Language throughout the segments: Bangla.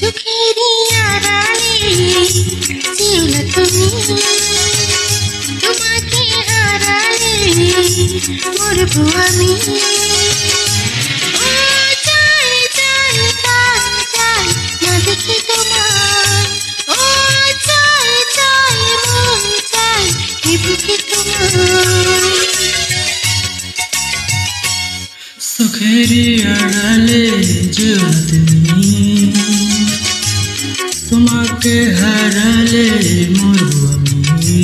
চোখেরই আড়ালে যেও না তুমি, তোমাকে হারালে মরবো আমি। ও চাই চাই প্রাণ চাই না দেখি তোমায়, ও চাই চাই মন চাই এ বুকে তোমায়। চোখেরই আড়ালে যেও না তুমি, তোমাকে হারালে মরবো আমি।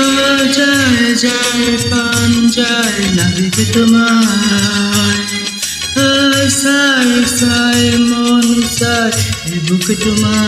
ও যায় যায় প্রাণ যায় না দেখে তোমায়, ও সাই সাই মন সাই এ বুকে তোমায়।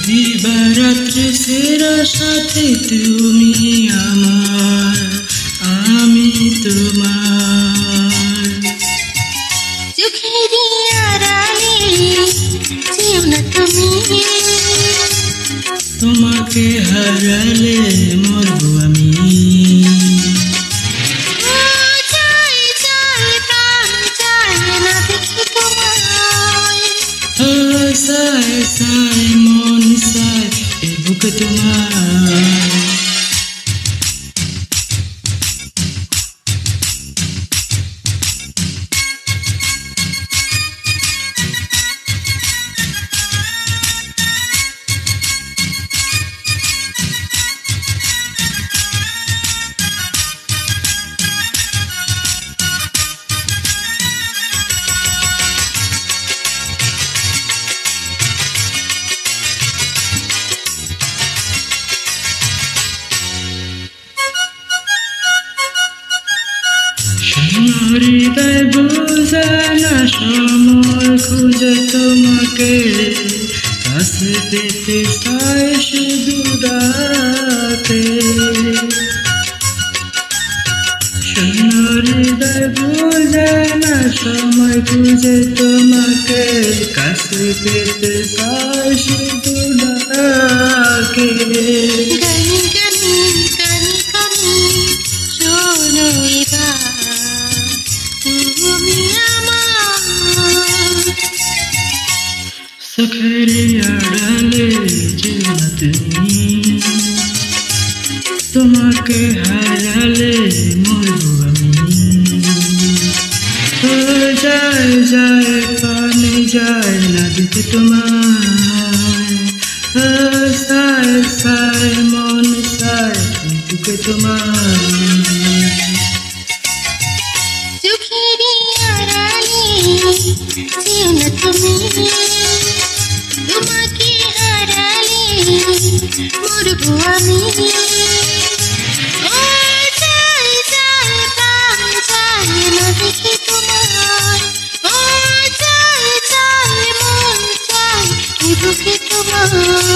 দিবারাত্রি সেরা সাথী তুমি আমার, আমি তোমার। চোখেরই আড়ালে যেও না তুমি, তোমাকে হারালে মরবো আমি। ও চাই চাই প্রাণ চাই না দেখি তোমায়, ও সাই সাই মন সাই এ বুকে তোমার। হৃদয় বুঝে না সময় খুঁজে তোমাকে, কাছে পেতে চাই শুধু ডাকে। হৃদয় বুঝে না সময় খুঁজে তোমাকে, কাছে পেতে চাই শুধু ডাকে। গানি গানি গানি গানি শোনো এবার তুমি আমার। চোখেরই আড়ালে যেও না তুমি, তোমাকে হারালে মরবো আমি। ও যায় যায় পানে যায় না দেখে তোমায়, ও সাই সাই মন সাই বুকে তোমার। চোখেরই আড়ালে যেও না তুমি, তোমাকে হারালে মরবো আমি। ও চাই চাই প্রাণ চাই না দেখি তোমায়, ও চাই চাই মন চাই এ বুকে তোমায়।